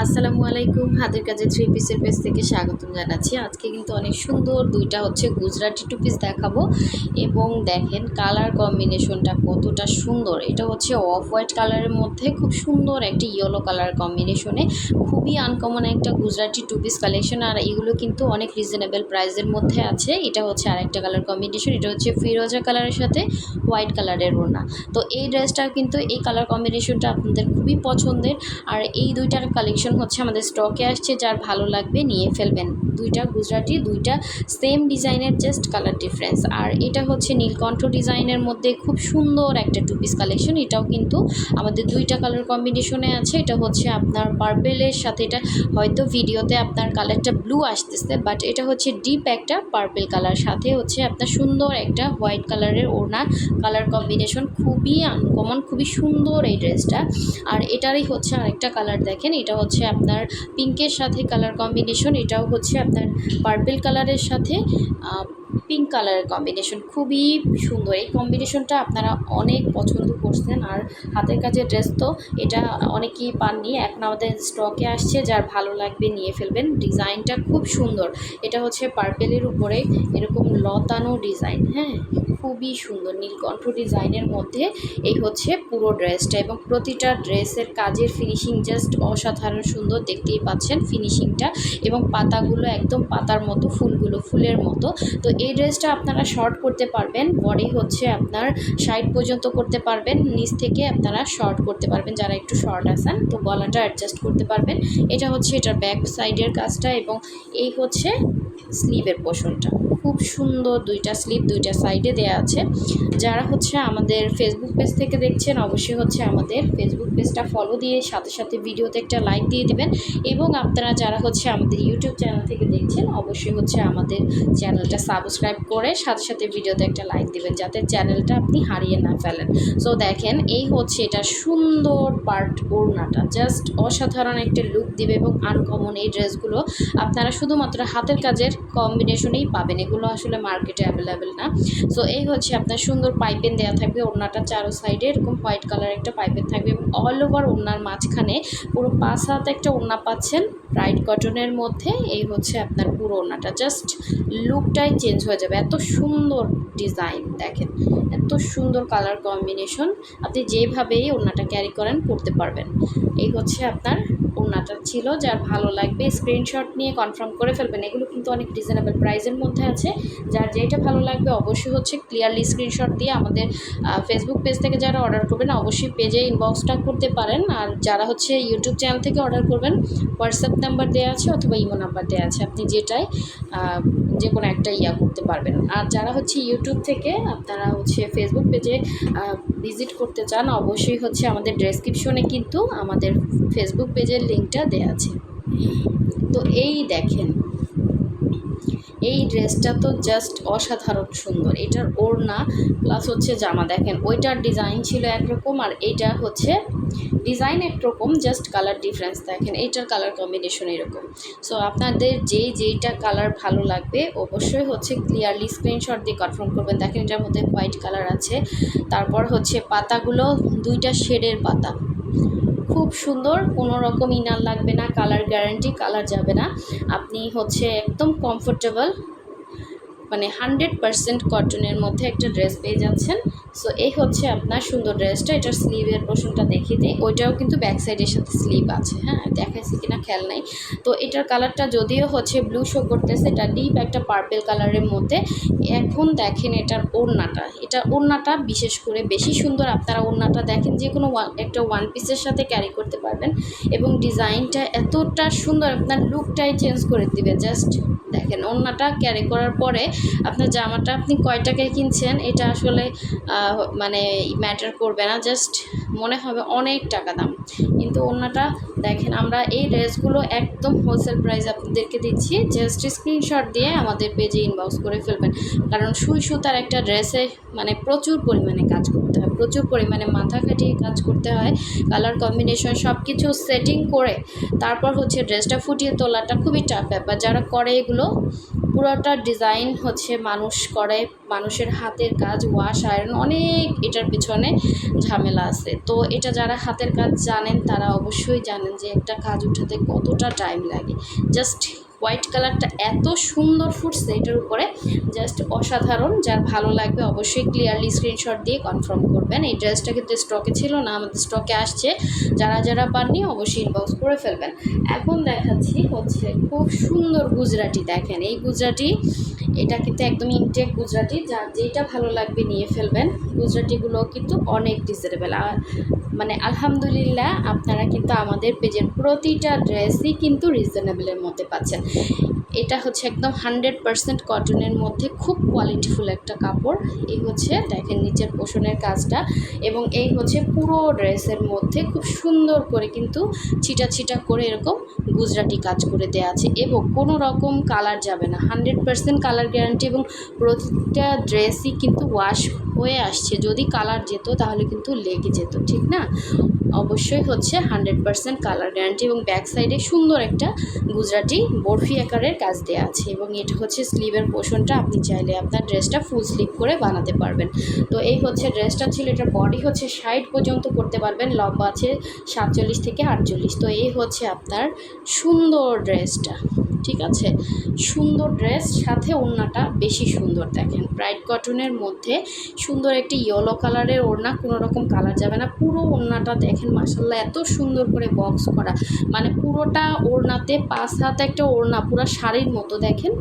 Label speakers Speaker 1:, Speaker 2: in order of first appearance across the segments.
Speaker 1: আসসালামু আলাইকুম। হাতের কাজে থ্রি পিসের পেজ থেকে স্বাগতম জানাচ্ছি। আজকে কিন্তু অনেক সুন্দর দুইটা হচ্ছে গুজরাটি টু পিস দেখাবো এবং দেখেন কালার কম্বিনেশনটা কতটা সুন্দর। এটা হচ্ছে অফ হোয়াইট কালারের মধ্যে খুব সুন্দর একটি ইয়েলো কালার কম্বিনেশনে, খুবই আনকমন একটা গুজরাটি টু পিস কালেকশন। আর এগুলো কিন্তু অনেক রিজনেবল প্রাইসের মধ্যে আছে। এটা হচ্ছে আরেকটা কালার কম্বিনেশন, এটা হচ্ছে ফিরোজা কালারের সাথে হোয়াইট কালারের ওড়না। তো এই ড্রেসটা কিন্তু এই কালার কম্বিনেশনটা আপনাদের খুবই পছন্দের। আর এই দুইটার কালেকশন হচ্ছে আমাদের স্টকে আসছে, যার ভালো লাগবে নিয়ে ফেলবেন। দুইটা গুজরাটি, দুইটা সেম ডিজাইনের, জাস্ট কালার ডিফারেন্স। আর এটা হচ্ছে নীলকণ্ঠ ডিজাইনের মধ্যে খুব সুন্দর একটা টু পিস কালেকশন। এটাও কিন্তু আমাদের দুইটা কালার কম্বিনেশনে আছে। এটা হচ্ছে আপনার পার্পেলের সাথে, এটা হয়তো ভিডিওতে আপনার কালারটা ব্লু আসতেছে, বাট এটা হচ্ছে ডিপ একটা পার্পেল কালার, সাথে হচ্ছে আপনার সুন্দর একটা হোয়াইট কালারের ওড়না কালার কম্বিনেশন। খুবই আনকমন, খুবই সুন্দর এই ড্রেসটা। আর এটারই হচ্ছে আরেকটা কালার দেখেন, এটা হচ্ছে আপনার পিঙ্কের সাথে কালার কম্বিনেশন, এটাও হচ্ছে আপনার পার্পল কালারের সাথে পিঙ্ক কালারের কম্বিনেশন। খুবই সুন্দর এই কম্বিনেশনটা, আপনারা অনেক পছন্দ করছেন। আর হাতের কাজের ড্রেস তো এটা অনেকেই পাননি, এখন আমাদের স্টকে আসছে, যার ভালো লাগবে নিয়ে ফেলবেন। ডিজাইনটা খুব সুন্দর। এটা হচ্ছে পার্পেলের উপরে এরকম লতানো ডিজাইন, হ্যাঁ, খুবই সুন্দর নীলকণ্ঠ ডিজাইনের মধ্যে এই হচ্ছে পুরো ড্রেসটা। এবং প্রতিটা ড্রেসের কাজের ফিনিশিং জাস্ট অসাধারণ সুন্দর, দেখতেই পাচ্ছেন ফিনিশিংটা। এবং পাতাগুলো একদম পাতার মতো, ফুলগুলো ফুলের মতো। তো এই ড্রেসটা আপনারা শর্ট করতে পারবেন, বডি হচ্ছে আপনার 60 পর্যন্ত করতে পারবেন, নিচ থেকে আপনারা শর্ট করতে পারবেন যারা একটু শর্ট আছেন, তো গলাটা অ্যাডজাস্ট করতে পারবেন। এটা হচ্ছে এটার ব্যাক সাইডের কাজটা, এবং এই হচ্ছে স্লিভের পোর্শনটা। খুব সুন্দর দুইটা স্লিভ দুইটা সাইডে দেয়া আছে। যারা হচ্ছে আমাদের ফেসবুক পেজ থেকে দেখছেন, অবশ্যই হচ্ছে আমাদের ফেসবুক পেজটা ফলো দিয়ে সাথে সাথে ভিডিওতে একটা লাইক দিয়ে দিবেন। এবং আপনারা যারা হচ্ছে আমাদের ইউটিউব চ্যানেল থেকে দেখছেন, অবশ্যই হচ্ছে আমাদের চ্যানেলটা সাবস্ক্রাইব করে সাথে সাথে ভিডিওতে একটা লাইক দিবেন, যাতে চ্যানেলটা আপনি হারিয়ে না ফেলেন। সো দেখেন, এই হচ্ছে এটা সুন্দর পার্ট ওড়নাটা, জাস্ট অসাধারণ একটা লুক দিবে। এবং আনকমন এই ড্রেসগুলো আপনারা শুধুমাত্র হাতের কাজের কম্বিনেশনেই পাবেন, এগুলো আসলে মার্কেটে অ্যাভেলেবেল না। সো এই হচ্ছে আপনার সুন্দর পাইপেন দেওয়া থাকবে, ওড়নাটা চারো সাইডে এরকম হোয়াইট কালার একটা পাইপেন থাকবে, এবং অল ওভার ওড়নার মাঝখানে পুরো 5 হাত একটা ওড়না পাচ্ছেন ব্রাইট কটনের মধ্যে। এই হচ্ছে আপনার পুরো ওড়নাটা, জাস্ট লুকটাই চেঞ্জ হয়ে যাবে। এত সুন্দর ডিজাইন দেখেন, এত সুন্দর কালার কম্বিনেশন, আপনি যেভাবেই ওড়নাটা ক্যারি করেন করতে পারবেন। এই হচ্ছে আপনার ওড়নাটা ছিল, যার ভালো লাগবে স্ক্রিনশট নিয়ে কনফার্ম করে ফেলবেন। এগুলো কিন্তু অনেক রিজনেবল প্রাইসের মধ্যে আছে, যার যেটা ভালো লাগবে অবশ্যই হচ্ছে ক্লিয়ারলি স্ক্রিনশট দিয়ে আমাদের ফেসবুক পেজ থেকে যারা অর্ডার করবেন অবশ্যই পেজে ইনবক্সটা করতে পারেন। আর যারা হচ্ছে ইউটিউব চ্যানেল থেকে অর্ডার করবেন, হোয়াটসঅ্যাপ নাম্বার দেওয়া আছে অথবা ইমো নাম্বার দেওয়া আছে, আপনি যেটাই যে কোনো একটা করতে পারবেন। আর যারা হচ্ছে ইউটিউব থেকে আপনারা হচ্ছে ফেসবুক পেজে ভিজিট করতে চান, অবশ্যই হচ্ছে আমাদের ডেসক্রিপশনে কিন্তু আমাদের ফেসবুক পেজের লিঙ্কটা দেওয়া আছে। তো এই দেখেন, এই ড্রেসটা তো জাস্ট অসাধারণ সুন্দর। এটার ওড়না প্লাস হচ্ছে জামা দেখেন, ওইটার ডিজাইন ছিল একরকম আর এইটা হচ্ছে ডিজাইন একরকম, জাস্ট কালার ডিফারেন্স দেখেন। এইটার কালার কম্বিনেশন এরকম। সো আপনাদের যেইটা কালার ভালো লাগবে অবশ্যই হচ্ছে ক্লিয়ারলি স্ক্রিনশট দিয়ে কনফার্ম করবেন। দেখেন এটার মধ্যে হোয়াইট কালার আছে, তারপর হচ্ছে পাতাগুলো দুইটা শেডের পাতা, খুব সুন্দর, কোনো রকম ইনার লাগবে না, কালার গ্যারান্টি, কালার যাবে না। আপনি হচ্ছে একদম কমফোর্টেবল, মানে 100% কটনের মধ্যে একটা ড্রেস পেয়ে যাচ্ছেন। সো এই হচ্ছে আপনার সুন্দর ড্রেসটা। এটার স্লিভের পোর্শনটা দেখিয়ে দিই, ওইটাও কিন্তু ব্যাক সাইডের সাথে স্লিভ আছে, হ্যাঁ, দেখাইছি কিনা খেয়াল নাই। তো এটার কালারটা যদিও হচ্ছে ব্লু শো করতেছে, এটা ডিপ একটা পার্পেল কালারের মধ্যে। এখন দেখেন এটার ওড়নাটা, এটা ওড়নাটা বিশেষ করে বেশি সুন্দর। আপনারা ওড়নাটা দেখেন, যে কোনো একটা ওয়ান পিসের সাথে ক্যারি করতে পারবেন, এবং ডিজাইনটা এতটা সুন্দর, আপনার লুকটাই চেঞ্জ করে দিবে। জাস্ট দেখেন ওড়নাটা ক্যারি করার পরে আপনার জামাটা আপনি কয় টাকায় কিনছেন এটা আসলে মানে ম্যাটার করবে না, জাস্ট মনে হবে অনেক টাকা দাম। কিন্তু ওড়নাটা দেখেন, আমরা এই ড্রেসগুলো একদম হোলসেল প্রাইস আপনাদেরকে দিচ্ছি, জাস্ট স্ক্রিনশট দিয়ে আমাদের পেজে ইনবক্স করে ফেলবেন। কারণ সুই সুতার একটা ড্রেসে মানে প্রচুর পরিমাণে কাজ করতে হয়, প্রচুর পরিমাণে মাথা খাটিয়ে কাজ করতে হয়, কালার কম্বিনেশন সব কিছু সেটিং করে তারপর হচ্ছে ড্রেসটা ফুটিয়ে তোলাটা খুবই টাফ ব্যাপার। যারা করে এগুলো পুরোটা ডিজাইন হচ্ছে মানুষ করে, মানুষের হাতের কাজ, ওয়াশ আয়রন, অনেক এটার পিছনে ঝামেলা আছে। তো এটা যারা হাতের কাজ জানেন তারা অবশ্যই জানেন যে একটা কাজ উঠাতে কতটা টাইম লাগে। জাস্ট হোয়াইট কালারটা এত সুন্দর ফুটছে এটার উপরে, জাস্ট অসাধারণ। যার ভালো লাগবে অবশ্যই ক্লিয়ারলি স্ক্রিনশট দিয়ে কনফার্ম করবেন। এই ড্রেসটা কিন্তু স্টকে ছিল না, আমাদের স্টকে আসছে। যারা যারা পাননি অবশ্যই ইনবক্স করে ফেলবেন। এখন দেখাচ্ছি হচ্ছে খুব সুন্দর গুজরাটি। দেখেন এই গুজরাটি, এটা কিন্তু একদম ইনটেক গুজরাটি, যার যেটা ভালো লাগবে নিয়ে ফেলবেন। গুজরাটিগুলো কিন্তু অনেক রিজনেবল, আর মানে আলহামদুলিল্লাহ আপনারা কিন্তু আমাদের পেজের প্রতিটা ড্রেসই কিন্তু রিজনেবলের মধ্যে পাচ্ছেন। এটা হচ্ছে একদম 100% কটনের মধ্যে খুব কোয়ালিটিফুল একটা কাপড়। এই হচ্ছে দেখেন নিচের পোষণের কাজটা, এবং এই হচ্ছে পুরো ড্রেসের মধ্যে খুব সুন্দর করে কিন্তু ছিটা ছিটা করে এরকম গুজরাটি কাজ করে দেওয়া আছে, এবং কোনো রকম কালার যাবে না। 100% কালার গ্যারান্টি, এবং প্রতিটা ড্রেসই কিন্তু ওয়াশ হয়ে আসছে। যদি কালার যেত তাহলে কিন্তু লেগে যেত, ঠিক না? অবশ্যই হচ্ছে 100% কালার গ্যারান্টি, এবং ব্যাক সাইডে সুন্দর একটা গুজরাটি বরফি আকারের কাজ দেওয়া আছে, এবং এটা হচ্ছে স্লিভের পোর্শনটা। আপনি চাইলে আপনার ড্রেসটা ফুল স্লিভ করে বানাতে পারবেন। তো এই হচ্ছে ড্রেসটা ছিল। এটার বডি হচ্ছে 60 পর্যন্ত করতে পারবেন, লম্বা আছে 47 থেকে 48। তো এই হচ্ছে আপনার সুন্দর ড্রেসটা, ঠিক আছে? সুন্দর ড্রেস, সাথে ওড়নাটা বেশি সুন্দর। দেখেন ব্রাইট কটনের মধ্যে সুন্দর একটি ইয়েলো কালারের ওড়না, কোনো রকম কালার যাবে না। পুরো ওড়নাটা দেখেন মাশাআল্লাহ এত সুন্দর করে বক্স করা, মানে পুরোটা ওড়নাতে 5 হাত একটা ওড়না, পুরো শাড়ির মতো দেখেন।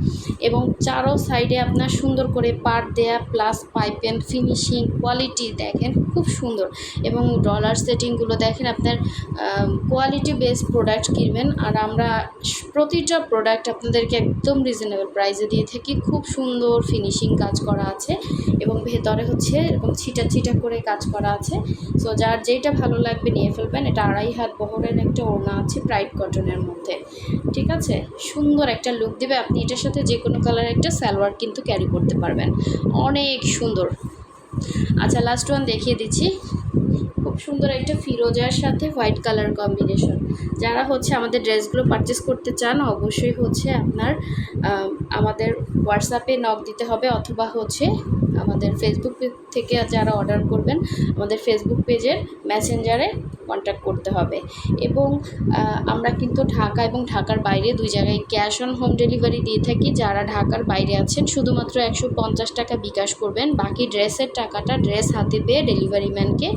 Speaker 1: এবং চারো সাইডে আপনার সুন্দর করে পাড় দেয়া, প্লাস পাইপেন ফিনিশিং কোয়ালিটি দেখেন খুব সুন্দর। এবং ডলার সেটিংগুলো দেখেন। আপনার কোয়ালিটি বেসড প্রোডাক্ট কিনবেন, আর আমরা প্রতিটা প্রোডাক্ট আপনাদেরকে একদম রিজনেবল প্রাইসে দিয়ে থাকি। খুব সুন্দর ফিনিশিং কাজ করা আছে, এবং ভেতরে হচ্ছে এরকম ছিটা ছিটা করে কাজ করা আছে। সো যার যেটা ভালো লাগবে নিয়ে ফেলবেন। এটা 2.5 হাত বহরের একটা ওড়না আছে ব্রাইট কটনের মধ্যে, ঠিক আছে? সুন্দর একটা লুক দেবে। আপনি এটার সাথে যে কোনো কালারের একটা সালোয়ার কিন্তু ক্যারি করতে পারবেন, অনেক সুন্দর। আচ্ছা, লাস্ট ওয়ান দেখিয়ে দিচ্ছি। খুব সুন্দর একটা ফিরোজার সাথে হোয়াইট কালার কম্বিনেশন। যারা হচ্ছে আমাদের ড্রেসগুলো পারচেস করতে চান অবশ্যই হচ্ছে আপনার আমাদের হোয়াটসঅ্যাপে নক দিতে হবে, অথবা হচ্ছে আমাদের ফেসবুক থেকে যারা অর্ডার করবেন আমাদের ফেসবুক পেজের মেসেঞ্জারে কন্ট্যাক্ট করতে হবে। এবং আমরা কিন্তু ঢাকা এবং ঢাকার বাইরে 2 জায়গায় ক্যাশ অন হোম ডেলিভারি দিয়ে থাকি। যারা ঢাকার বাইরে আছেন শুধুমাত্র 150 টাকা বিকাশ করবেন, বাকি ড্রেসের টাকাটা ড্রেস হাতে পেয়ে ডেলিভারি ম্যানকে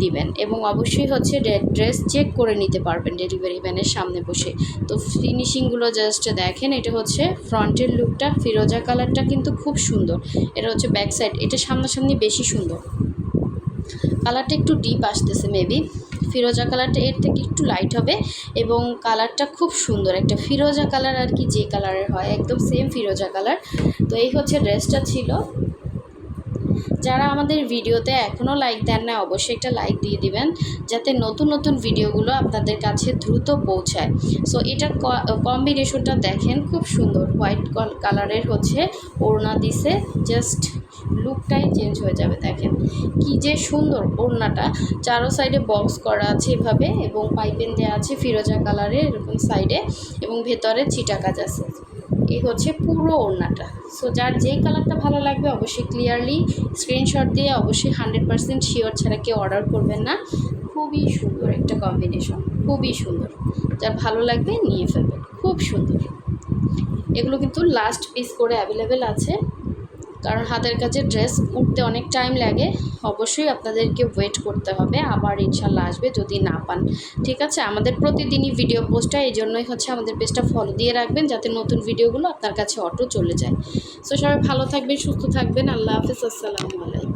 Speaker 1: দিবেন। এবং অবশ্যই হচ্ছে ড্রেস চেক করে নিতে পারবেন ডেলিভারি ম্যানের সামনে বসে। তো ফিনিশিংগুলো জাস্ট দেখেন। এটা হচ্ছে ফ্রন্টের লুকটা, ফিরোজা কালারটা কিন্তু খুব সুন্দর। এটা হচ্ছে ব্যাক সাইড, এটা সামনাসামনি বেশি সুন্দর। কালারটা একটু ডিপ আসতেছে, মেবি ফিরোজা কালারটা এর থেকে একটু লাইট হবে, এবং কালারটা খুব সুন্দর একটা ফিরোজা কালার, আর কি যে কালারের হয় একদম সেম ফিরোজা কালার। তো এই হচ্ছে ড্রেসটা ছিল। যারা আমাদের ভিডিওতে এখনও লাইক দেন না অবশ্যই একটা লাইক দিয়ে দিবেন, যাতে নতুন নতুন ভিডিওগুলো আপনাদের কাছে দ্রুত পৌঁছায়। সো এটার কম্বিনেশনটা দেখেন খুব সুন্দর। হোয়াইট কালারের হচ্ছে ওড়না দিছে, জাস্ট লুকটাই চেঞ্জ হয়ে যাবে। দেখেন কি যে সুন্দর ওড়নাটা, চারো সাইডে বক্স করা আছে এভাবে, এবং পাইপেন দেওয়া আছে ফিরোজা কালারের এরকম সাইডে, এবং ভেতরে ছিটা কাজ আছে। এই হচ্ছে পুরো ওড়নাটা। সো যার যেই কালারটা ভালো লাগবে অবশ্যই ক্লিয়ারলি স্ক্রিনশট দিয়ে অবশ্যই 100% শিওর ছাড়া কেউ অর্ডার করবেন না। খুবই সুন্দর একটা কম্বিনেশন, খুবই সুন্দর। যার ভালো লাগবে নিয়ে ফেলবেন, খুব সুন্দর। এগুলো কিন্তু লাস্ট পিস করে অ্যাভেলেবেল আছে, কারণ হাতের কাছে ড্রেস উঠতে অনেক টাইম লাগে। অবশ্যই আপনাদেরকে ওয়েট করতে হবে, আবার ইনশাল্লাহ আসবে যদি না পান, ঠিক আছে? আমাদের প্রতিদিনই ভিডিও পোস্ট হয়, এই জন্যই হচ্ছে আমাদের পেজটা ফলো দিয়ে রাখবেন, যাতে নতুন ভিডিওগুলো আপনার কাছে অটো চলে যায়। সো সবাই ভালো থাকবেন, সুস্থ থাকবেন। আল্লাহ হাফিজ, আসসালামু আলাইকুম।